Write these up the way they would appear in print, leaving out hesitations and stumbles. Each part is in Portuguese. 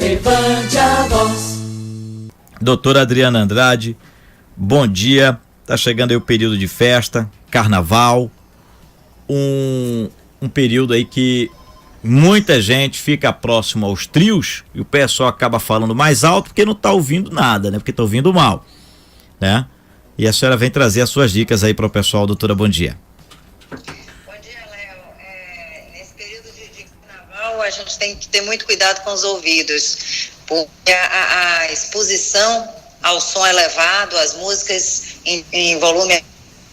Levante a voz. Doutora Adriana Andrade, bom dia. Tá chegando aí o período de festa, carnaval, um período aí que muita gente fica próximo aos trios e o pessoal acaba falando mais alto porque não tá ouvindo nada, né? Porque tá ouvindo mal, né? E a senhora vem trazer as suas dicas aí para o pessoal, doutora, bom dia. Bom dia, Léo. Nesse período de carnaval, a gente tem que ter muito cuidado com os ouvidos, porque a exposição ao som elevado, as músicas em volume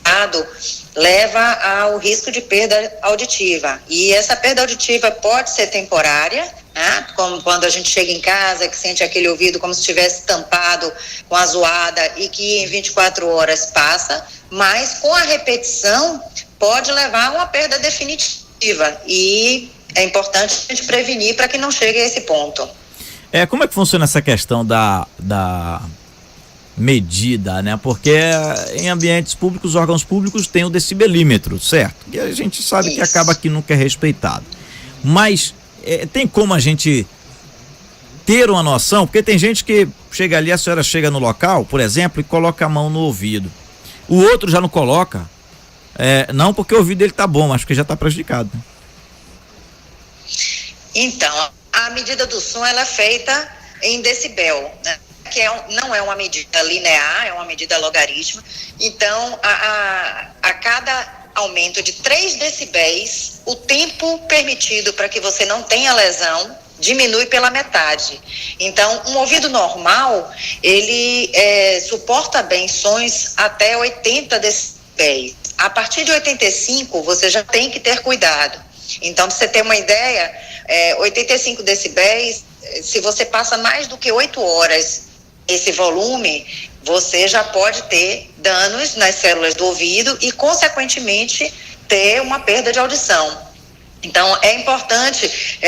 elevado, leva ao risco de perda auditiva. E essa perda auditiva pode ser temporária, né? Como quando a gente chega em casa, que sente aquele ouvido como se estivesse tampado com a zoada e que em 24 horas passa, mas com a repetição pode levar a uma perda definitiva. E é importante a gente prevenir para que não chegue a esse ponto. Como é que funciona essa questão da medida, né? Porque em ambientes públicos, órgãos públicos têm o decibelímetro, certo? E a gente sabe que acaba que nunca é respeitado. Mas tem como a gente ter uma noção? Porque tem gente que chega ali, a senhora chega no local, por exemplo, e coloca a mão no ouvido. O outro já não coloca, não porque o ouvido dele tá bom, mas porque já tá prejudicado, né? Então, a medida do som, ela é feita em decibel, né? Que não é uma medida linear, é uma medida logarítmica. Então, a cada aumento de 3 decibéis, o tempo permitido para que você não tenha lesão diminui pela metade. Então, um ouvido normal, ele suporta bem sons até 80 decibéis. A partir de 85, você já tem que ter cuidado. Então, para você ter uma ideia, 85 decibéis, se você passa mais do que 8 horas esse volume, você já pode ter danos nas células do ouvido e, consequentemente, ter uma perda de audição. Então, é importante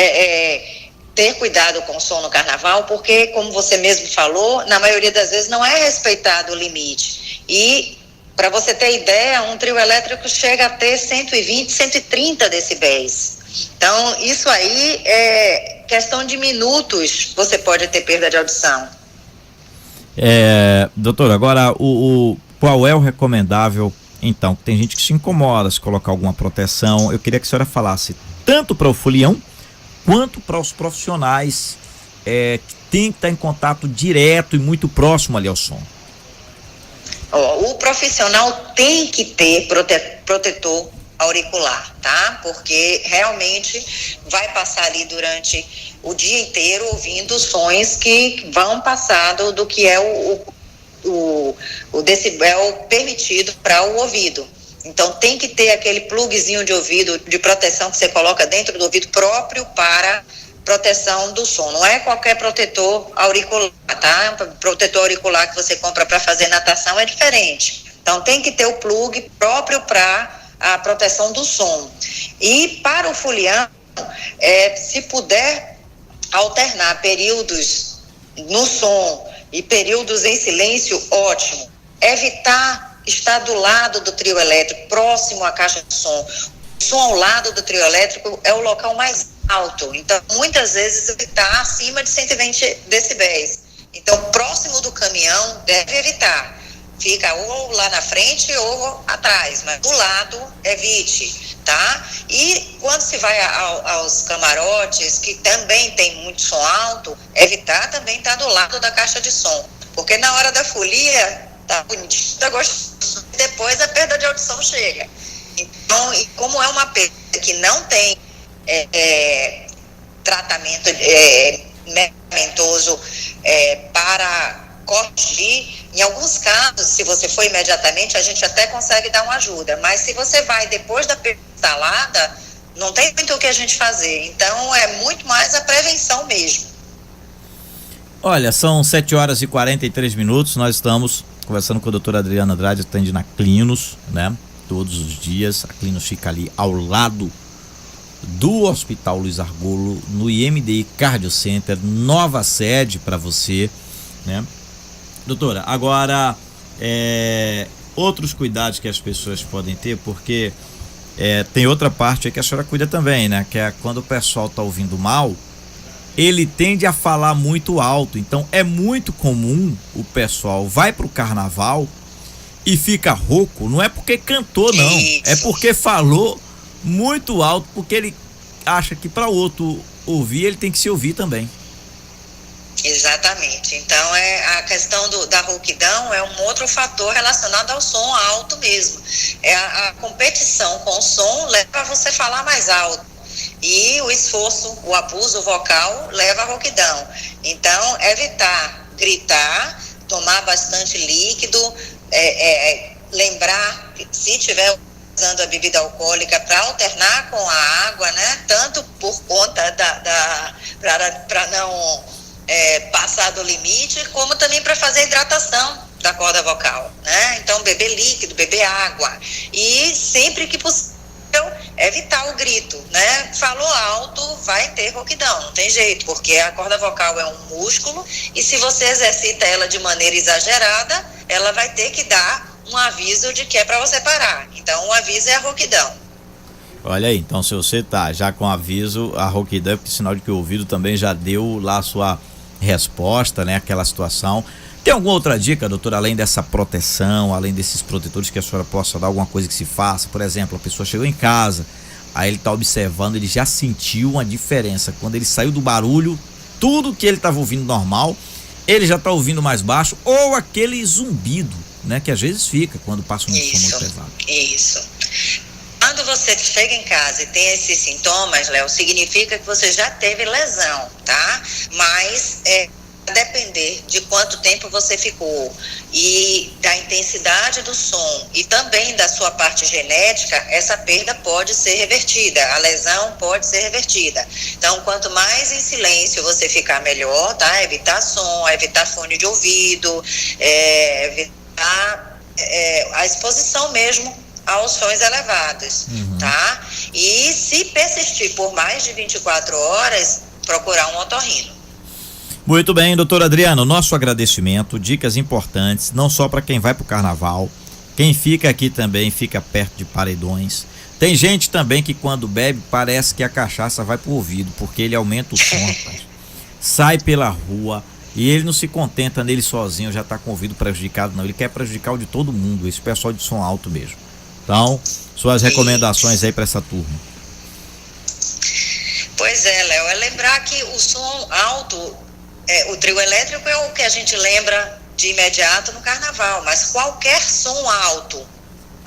ter cuidado com o som no carnaval, porque, como você mesmo falou, na maioria das vezes não é respeitado o limite. E, para você ter ideia, um trio elétrico chega a ter 120, 130 decibéis. Então, isso aí é questão de minutos, você pode ter perda de audição. Doutor, agora qual é o recomendável, então? Tem gente que se incomoda se colocar alguma proteção. Eu queria que a senhora falasse tanto para o folião quanto para os profissionais que tem que estar em contato direto e muito próximo ali ao som. O profissional tem que ter protetor auricular, tá? Porque realmente vai passar ali durante o dia inteiro ouvindo sons que vão passar do que é o decibel permitido para o ouvido. Então tem que ter aquele plugzinho de ouvido de proteção que você coloca dentro do ouvido próprio para proteção do som. Não é qualquer protetor auricular, tá? Protetor auricular que você compra para fazer natação é diferente. Então tem que ter o plug próprio para a proteção do som. E para o folião, se puder alternar períodos no som e períodos em silêncio, ótimo. Evitar estar do lado do trio elétrico, próximo à caixa de som. O som ao lado do trio elétrico é o local mais alto, então muitas vezes ele está acima de 120 decibéis. Então, próximo do caminhão, deve evitar. Fica ou lá na frente ou atrás, mas do lado, evite, tá? E quando se vai aos camarotes, que também tem muito som alto, evitar também estar do lado da caixa de som. Porque na hora da folia, tá bonitinho, tá gostoso, depois a perda de audição chega. Então, e como é uma perda que não tem tratamento medicamentoso para corrigir, em alguns casos, se você for imediatamente, a gente até consegue dar uma ajuda, mas se você vai depois da perda instalada, não tem muito o que a gente fazer. Então, é muito mais a prevenção mesmo. Olha, são 7h43, nós estamos conversando com a doutora Adriana Andrade, atende na Clinos, né? Todos os dias, a Clinos fica ali ao lado do Hospital Luiz Argolo, no IMDI Cardio Center, nova sede para você, né? Doutora, agora, outros cuidados que as pessoas podem ter, porque tem outra parte aí que a senhora cuida também, né? Que é quando o pessoal tá ouvindo mal, ele tende a falar muito alto. Então é muito comum o pessoal vai pro carnaval e fica rouco. Não é porque cantou, não. Isso. É porque falou muito alto, porque ele acha que para outro ouvir, ele tem que se ouvir também. Exatamente. Então, a questão da rouquidão é um outro fator relacionado ao som alto mesmo. A competição com o som leva a você falar mais alto. E o esforço, o abuso vocal leva à rouquidão. Então, evitar gritar, tomar bastante líquido, lembrar que se tiver usando a bebida alcoólica para alternar com a água, né? Tanto por conta para não passar do limite, como também para fazer a hidratação da corda vocal, né? Então, beber líquido, beber água e sempre que possível evitar o grito, né? Falou alto, vai ter rouquidão, não tem jeito, porque a corda vocal é um músculo e se você exercita ela de maneira exagerada, ela vai ter que dar um aviso de que é para você parar. Então, o aviso é a rouquidão. Olha aí, então se você tá já com aviso, a rouquidão é porque sinal de que o ouvido também já deu lá a sua resposta, né? Aquela situação. Tem alguma outra dica, doutora, além dessa proteção, além desses protetores que a senhora possa dar, alguma coisa que se faça? Por exemplo, a pessoa chegou em casa, aí ele tá observando, ele já sentiu uma diferença. Quando ele saiu do barulho, tudo que ele estava ouvindo normal, ele já tá ouvindo mais baixo, ou aquele zumbido, né? Que às vezes fica quando passa um som muito pesado. Isso. Quando você chega em casa e tem esses sintomas, Léo, significa que você já teve lesão, tá? Mas a depender de quanto tempo você ficou e da intensidade do som e também da sua parte genética, essa perda pode ser revertida, a lesão pode ser revertida. Então, quanto mais em silêncio você ficar, melhor, tá? Evitar som, evitar fone de ouvido, evitar a exposição mesmo aos sons elevados, tá? E se persistir por mais de 24 horas, procurar um otorrino. Muito bem, doutora Adriana, nosso agradecimento, dicas importantes, não só para quem vai pro carnaval, quem fica aqui também fica perto de paredões. Tem gente também que quando bebe parece que a cachaça vai pro ouvido, porque ele aumenta o som, rapaz. Sai pela rua e ele não se contenta nele sozinho, já tá com o ouvido prejudicado, não. Ele quer prejudicar o de todo mundo, esse pessoal de som alto mesmo. Então, suas recomendações aí para essa turma. Pois é, Léo, é lembrar que o som alto, o trio elétrico é o que a gente lembra de imediato no carnaval, mas qualquer som alto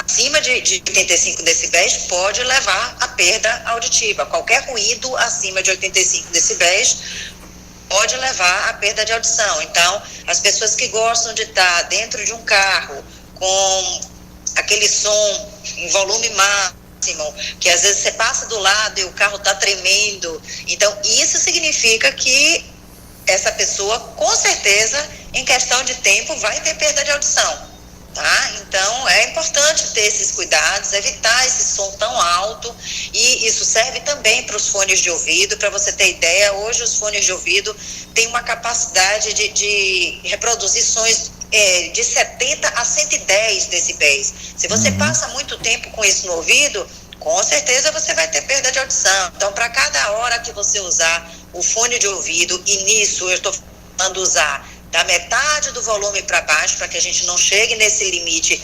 acima de 85 decibéis pode levar à perda auditiva. Qualquer ruído acima de 85 decibéis pode levar à perda de audição. Então, as pessoas que gostam de estar dentro de um carro com aquele som em volume máximo, que às vezes você passa do lado e o carro está tremendo, então isso significa que essa pessoa, com certeza, em questão de tempo, vai ter perda de audição, tá? Então, é importante ter esses cuidados, evitar esse som tão alto, e isso serve também para os fones de ouvido. Para você ter ideia, hoje os fones de ouvido têm uma capacidade de reproduzir sons de 70 a 110 decibéis. Se você passa muito tempo com isso no ouvido, com certeza você vai ter perda de audição. Então, para cada hora que você usar o fone de ouvido, e nisso eu estou falando usar da metade do volume para baixo, para que a gente não chegue nesse limite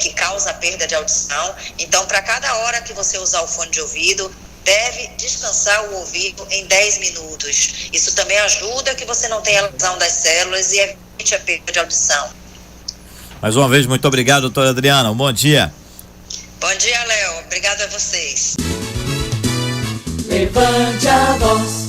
que causa perda de audição. Então, para cada hora que você usar o fone de ouvido, deve descansar o ouvido em 10 minutos. Isso também ajuda que você não tenha lesão das células e evite a perda de audição. Mais uma vez, muito obrigado, doutora Adriana. Um bom dia. Bom dia, Léo. Obrigada a vocês. Levante a voz.